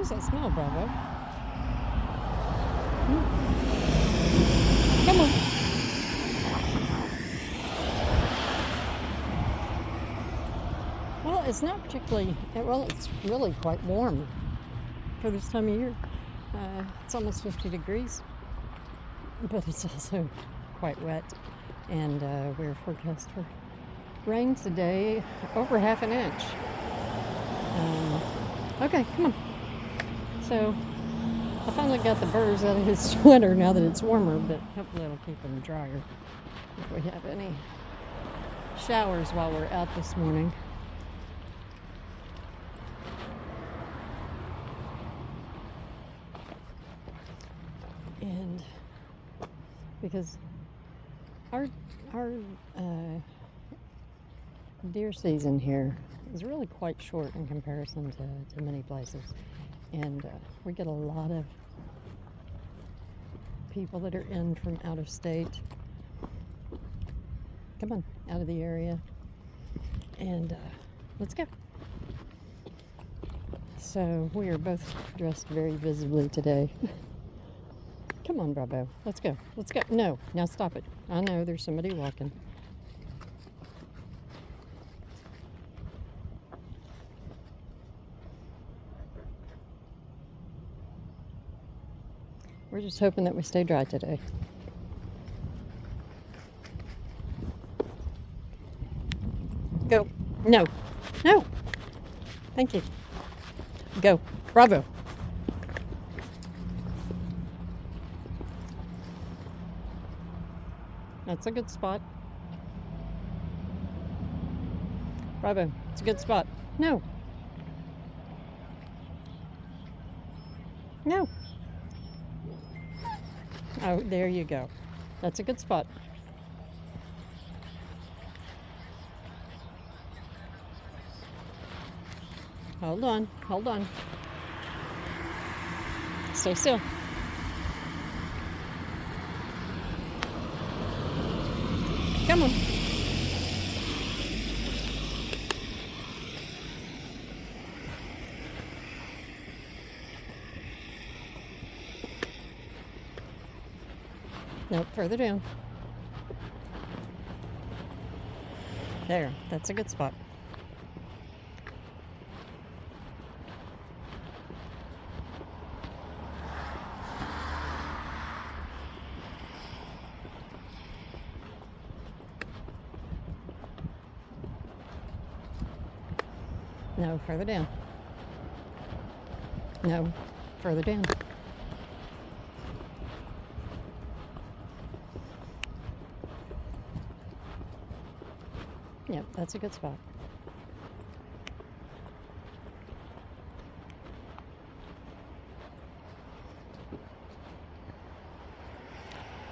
is that smell, Bravo? Come on. Well, it's not particularly, well, it's really quite warm for this time of year. It's almost 50 degrees, but it's also quite wet. And we're forecast for rain today, over half an inch. Okay, come on. So I finally got the birds out of his sweater now that it's warmer, but hopefully it'll keep them drier if we have any showers while we're out this morning. And because our deer season here is really quite short in comparison to many places, and we get a lot of people that are in from out of state, come on, out of the area, and let's go. So we are both dressed very visibly today. Come on, Bravo, let's go, let's go. No, now stop it. I know there's somebody walking. We're just hoping that we stay dry today. Go. No. No. Thank you. Go. Bravo. That's a good spot. Bravo. It's a good spot. No. No. Oh, there you go. That's a good spot. Hold on. Hold on. Stay still. Come on. Nope, further down. There, that's a good spot. No, further down. No, further down. Yep, that's a good spot.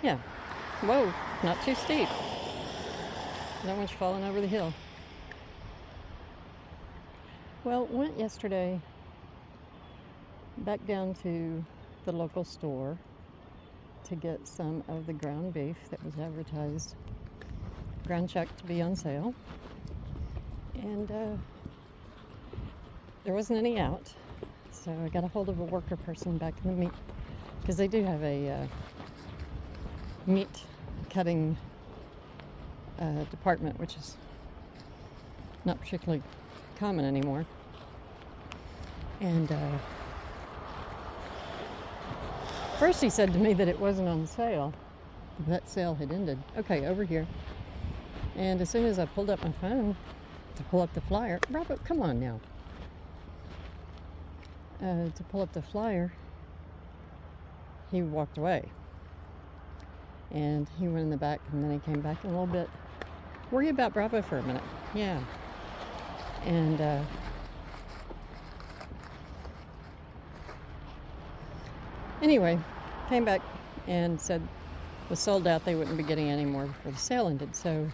Yeah. Whoa, not too steep. Not much falling over the hill. Well, went yesterday back down to the local store to get some of the ground beef that was advertised, ground chuck, to be on sale. And there wasn't any out. So I got a hold of a worker person back in the meat, because they do have a meat cutting department, which is not particularly common anymore. And first he said to me that it wasn't on sale. That sale had ended. Okay, over here. And as soon as I pulled up my phone to pull up the flyer, Robert, come on now. To pull up the flyer, he walked away. And he went in the back, and then he came back in a little bit. Worry about Bravo for a minute. Yeah. And anyway, came back and said it was sold out. They wouldn't be getting any more before the sale ended. So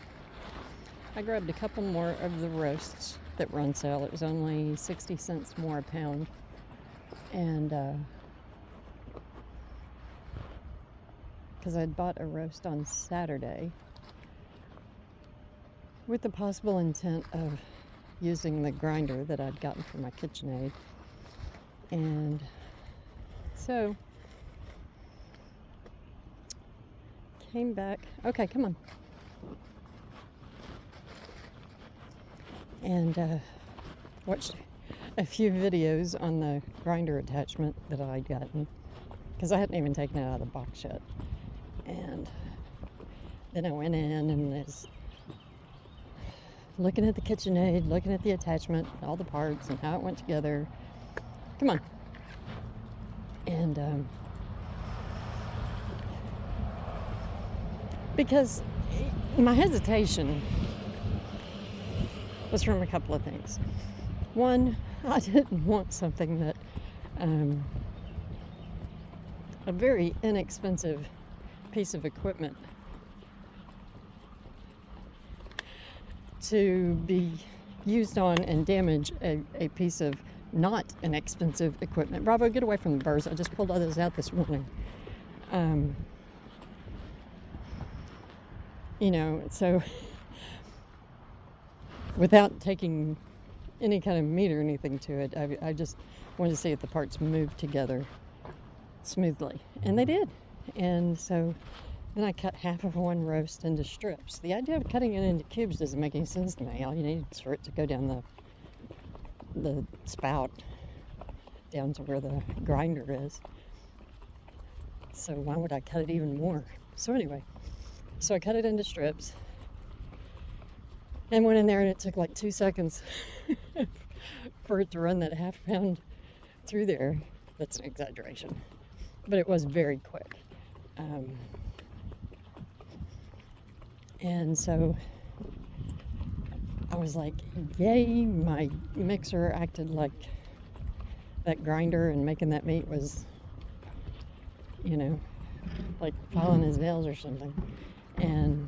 I grabbed a couple more of the roasts that were on sale. It was only 60 cents more a pound. And because I'd bought a roast on Saturday with the possible intent of using the grinder that I'd gotten from my KitchenAid And so came back. Okay, come on. And watched a few videos on the grinder attachment that I'd gotten, because I hadn't even taken it out of the box yet. And then I went in and was looking at the KitchenAid, looking at the attachment, all the parts and how it went together. Come on. And because my hesitation was from a couple of things. One, I didn't want something that a very inexpensive piece of equipment to be used on and damage a piece of not inexpensive equipment. Bravo, get away from the birds. I just pulled all those out this morning. So without taking any kind of meat or anything to it, I just wanted to see if the parts moved together smoothly. And they did. And so then I cut half of one roast into strips. The idea of cutting it into cubes doesn't make any sense to me. All you need is for it to go down the spout down to where the grinder is. So why would I cut it even more? So anyway, so I cut it into strips and went in there, and it took like 2 seconds for it to run that half pound through there. That's an exaggeration, but it was very quick. And so I was like, yay, my mixer acted like that grinder, and making that meat was, like filing his nails or something. And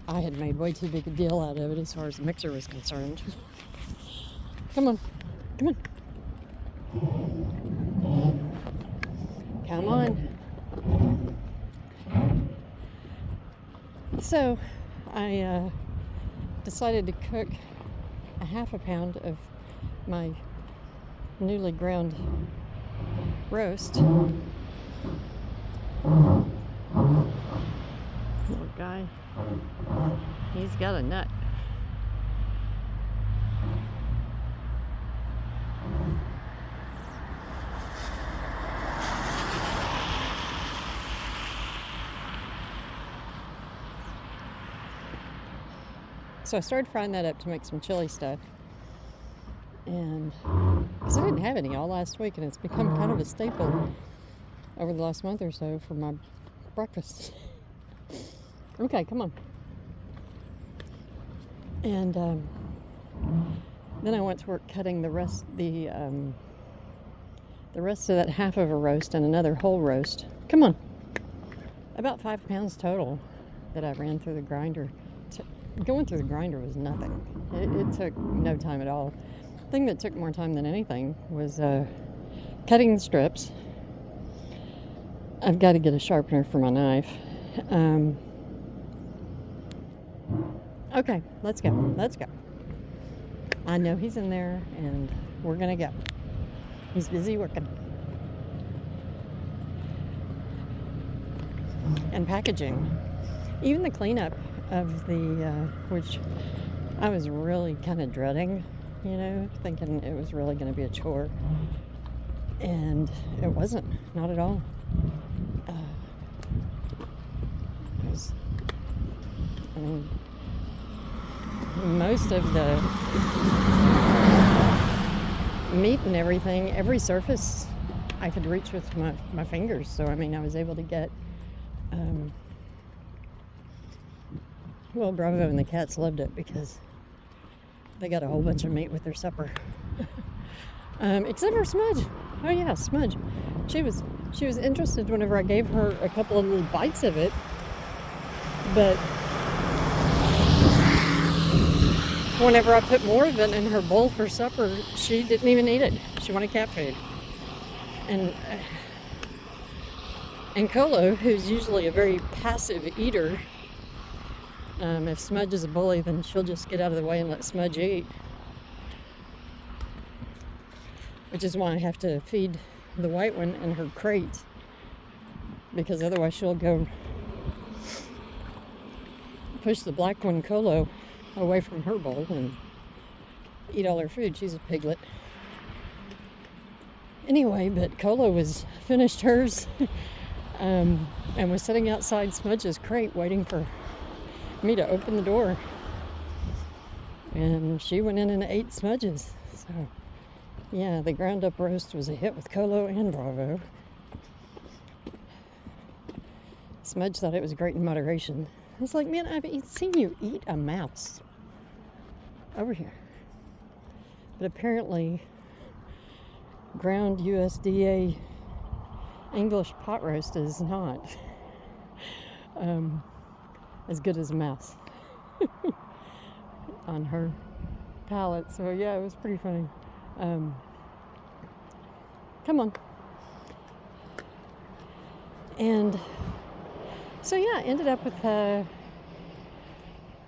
I had made way too big a deal out of it as far as the mixer was concerned. Come on. Come on. So I decided to cook a half a pound of my newly ground roast. Little guy, he's got a nut. So I started frying that up to make some chili stuff. And because I didn't have any all last week, and it's become kind of a staple over the last month or so for my breakfast. Okay, come on. And then I went to work cutting the rest of that half of a roast and another whole roast. Come on. About 5 pounds total that I ran through the grinder. Going through the grinder was nothing. It took no time at all. The thing that took more time than anything was cutting the strips. I've got to get a sharpener for my knife. Okay, let's go. I know he's in there, and we're going to go. He's busy working. And packaging. Even the cleanup of the, which I was really kind of dreading, thinking it was really going to be a chore. And it wasn't, not at all. Most of the meat and everything, every surface I could reach with my fingers. So, I was able to get, Bravo and the cats loved it because they got a whole bunch of meat with their supper. Except for Smudge. Oh yeah, Smudge. She was interested whenever I gave her a couple of little bites of it, but whenever I put more of it in her bowl for supper, she didn't even eat it. She wanted cat food. And Colo, who's usually a very passive eater, if Smudge is a bully, then she'll just get out of the way and let Smudge eat. which is why I have to feed the white one in her crate, because otherwise she'll go push the black one, Colo, away from her bowl and eat all her food. She's a piglet. Anyway, but Colo was finished hers and was sitting outside Smudge's crate waiting for me to open the door. And she went in and ate Smudge's. So, yeah, the ground up roast was a hit with Colo and Bravo. Smudge thought it was great in moderation. I was like, man, I've seen you eat a mouse over here. But apparently, ground USDA English pot roast is not as good as a mouse on her palate. So yeah, it was pretty funny. Come on. And so yeah, ended up with a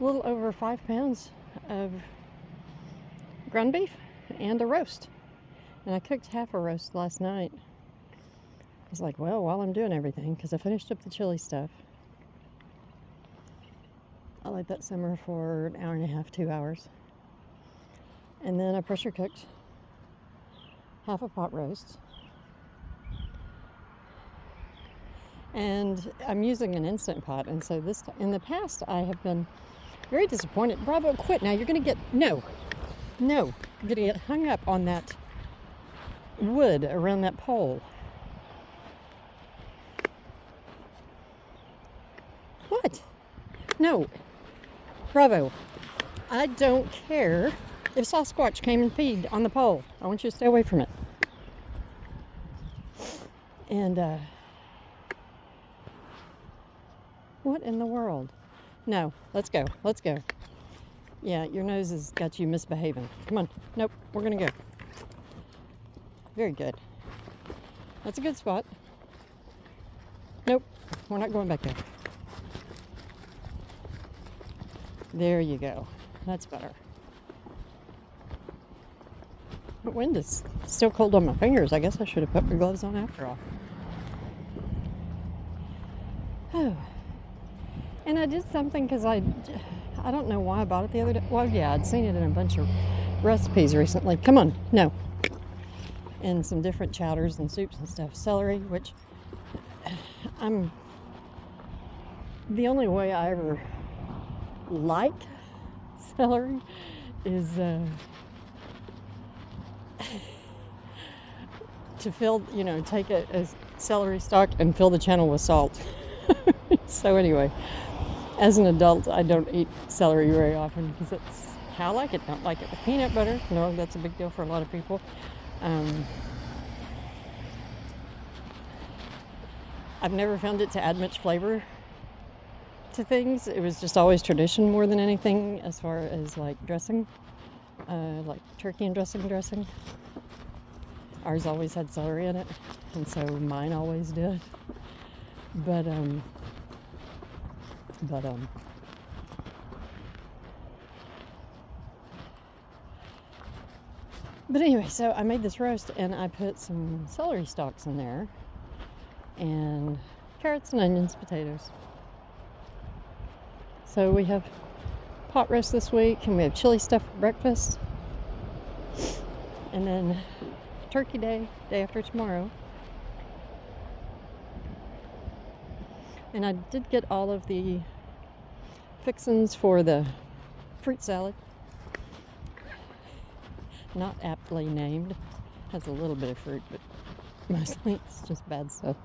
little over 5 pounds of ground beef and a roast. And I cooked half a roast last night. I was like, well, while I'm doing everything, because I finished up the chili stuff, I let that simmer for an hour and a half, 2 hours. And then I pressure cooked half a pot roast. And I'm using an Instant Pot, and so in the past I have been very disappointed. Bravo, quit now. You're going to get, no, you're going to get hung up on that wood around that pole. What? No. Bravo, I don't care if Sasquatch came and peed on the pole. I want you to stay away from it. And, what in the world? No, let's go. Yeah, your nose has got you misbehaving. Come on. Nope, we're going to go. Very good. That's a good spot. Nope, we're not going back there. There you go. That's better. The wind is still cold on my fingers. I guess I should have put my gloves on after all. Oh. And I did something because I don't know why I bought it the other day. Well, yeah, I'd seen it in a bunch of recipes recently. Come on, no. And some different chowders and soups and stuff. Celery, which the only way I ever like celery is to fill, take a celery stalk and fill the channel with salt. So anyway, as an adult, I don't eat celery very often because it's how I like it. Don't like it with peanut butter. No, that's a big deal for a lot of people. I've never found it to add much flavor to things. It was just always tradition more than anything as far as like dressing, like turkey and dressing. Ours always had celery in it, and so mine always did. But anyway, so I made this roast and I put some celery stalks in there and carrots and onions, potatoes. So we have pot roast this week and we have chili stuff for breakfast. And then turkey day after tomorrow. And I did get all of the fixins for the fruit salad. Not aptly named. Has a little bit of fruit, but mostly it's just bad stuff.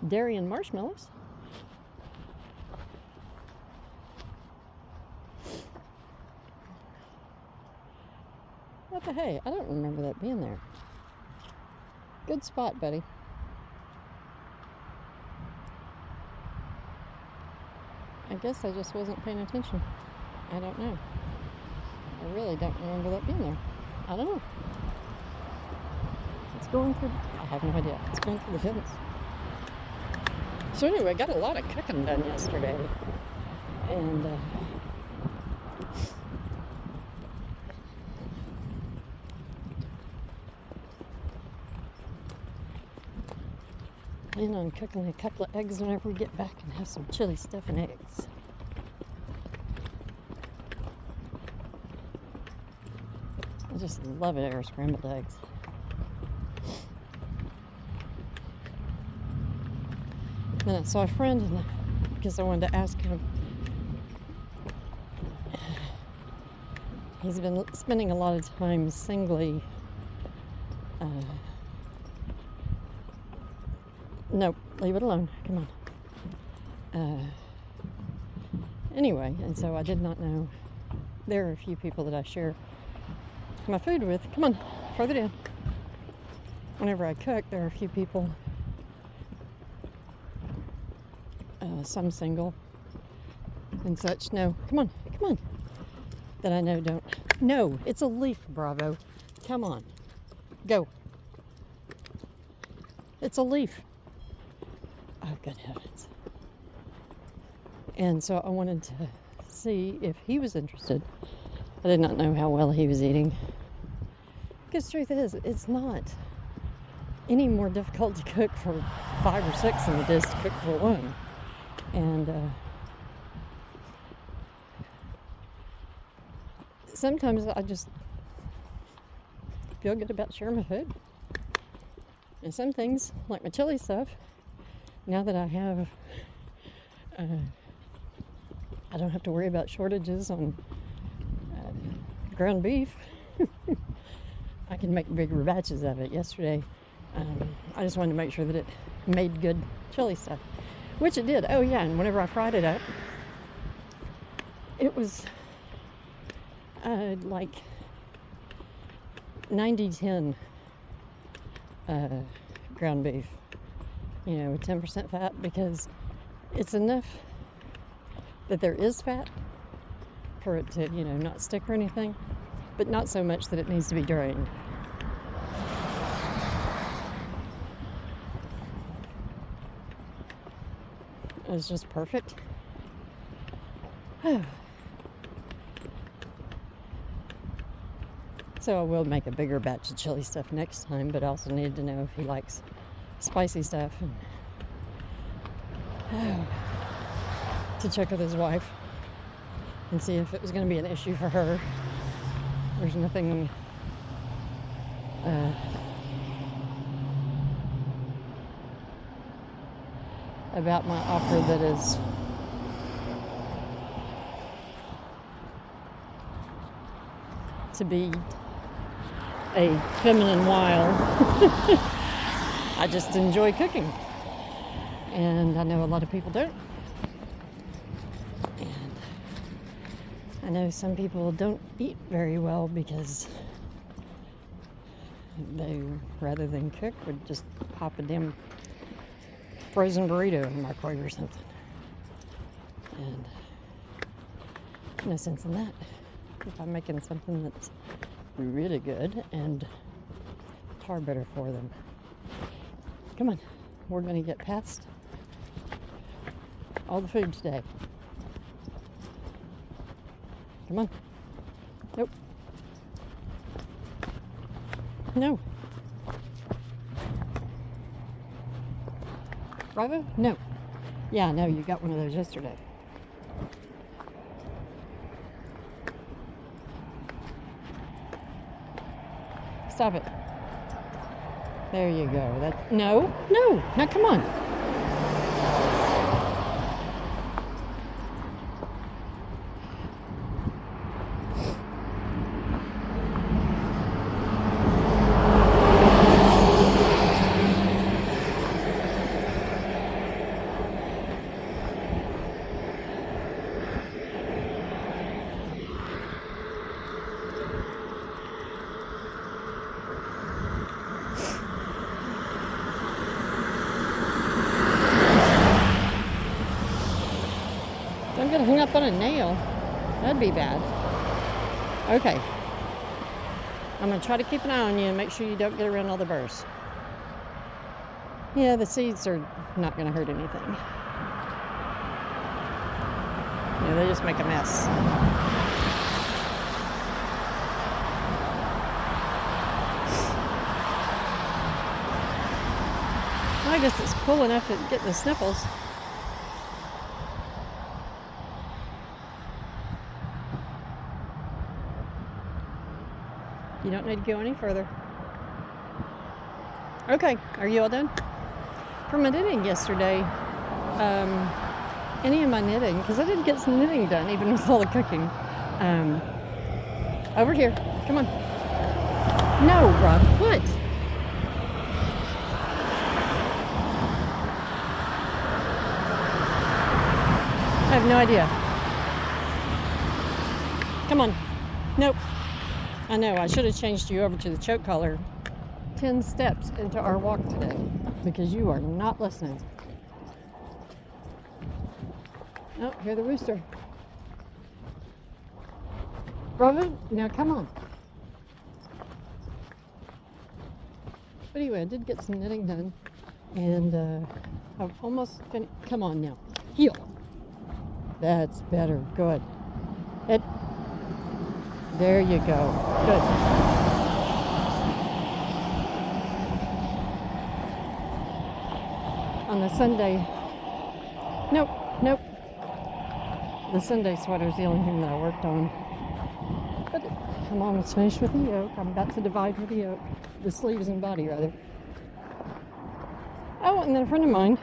Dairy and marshmallows. What the hey? I don't remember that being there. Good spot, buddy. I guess I just wasn't paying attention. I don't know. I really don't remember that being there. I don't know. It's going through... I have no idea. It's going through the fence. So anyway, I got a lot of cooking done yesterday. And Plan on cooking a couple of eggs whenever we get back and have some chili stuff and eggs. I just love it, air scrambled eggs. Then I saw a friend and because I wanted to ask him. He's been spending a lot of time singly. No, leave it alone. Come on. Anyway, and so I did not know. There are a few people that I share my food with. Come on, further down. Whenever I cook, there are a few people, some single and such. No, come on, that I know don't. No, it's a leaf, Bravo. Come on, go. It's a leaf. Oh, good heavens. And so I wanted to see if he was interested. I did not know how well he was eating. Because the truth is, it's not any more difficult to cook for 5 or 6 than it is to cook for 1. And sometimes I just feel good about sharing my food. And some things, like my chili stuff, now that I have, I don't have to worry about shortages on ground beef. I can make bigger batches of it. Yesterday, I just wanted to make sure that it made good chili stuff, which it did. Oh yeah, and whenever I fried it up, it was like 90-10 ground beef, with 10% fat, because it's enough that there is fat for it to, not stick or anything, but not so much that it needs to be drained. It was just perfect. So I will make a bigger batch of chili stuff next time, but I also needed to know if he likes spicy stuff, and to check with his wife and see if it was going to be an issue for her. There's nothing about my offer that is to be a feminine while. I just enjoy cooking, and I know a lot of people don't. And I know some people don't eat very well because they, rather than cook, would just pop a damn frozen burrito in the microwave or something. And no sense in that. If I'm making something that's really good and far better for them. Come on, we're going to get past all the food today. Come on. Nope. No. Bravo? No. Yeah, no, you got one of those yesterday. Stop it. There you go. No, now come on. Don't get hung up on a nail. That'd be bad. Okay. I'm going to try to keep an eye on you and make sure you don't get around all the burrs. Yeah, the seeds are not going to hurt anything. Yeah, they just make a mess. I guess it's cool enough to get the sniffles. You don't need to go any further. Okay, are you all done? For my knitting yesterday, any of my knitting, because I did get some knitting done even with all the cooking. Over here, come on. No, Rob, what? I have no idea. Come on. Nope. I know, I should have changed you over to the choke collar 10 steps into our walk today because you are not listening. Oh, hear the rooster. Bravo, now come on. But anyway, I did get some knitting done and I've almost finished. Come on now, heel. That's better, good. There you go, good. On the Sunday, nope. The Sunday sweater's the only thing that I worked on. But come on, let's finish with the yoke. I'm about to divide with the yoke. The sleeves and body, rather. Oh, and then a friend of mine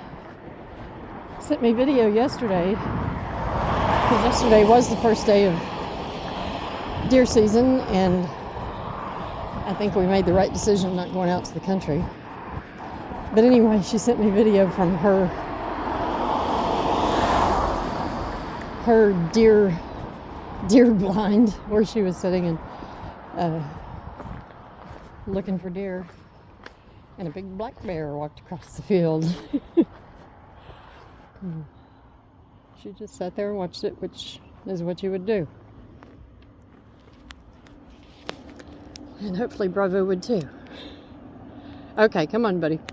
sent me video yesterday. Because yesterday was the first day of deer season, and I think we made the right decision not going out to the country. But anyway, she sent me video from her deer blind where she was sitting and looking for deer, and a big black bear walked across the field. She just sat there and watched it, which is what you would do. And hopefully Bravo would too. Okay, come on, buddy.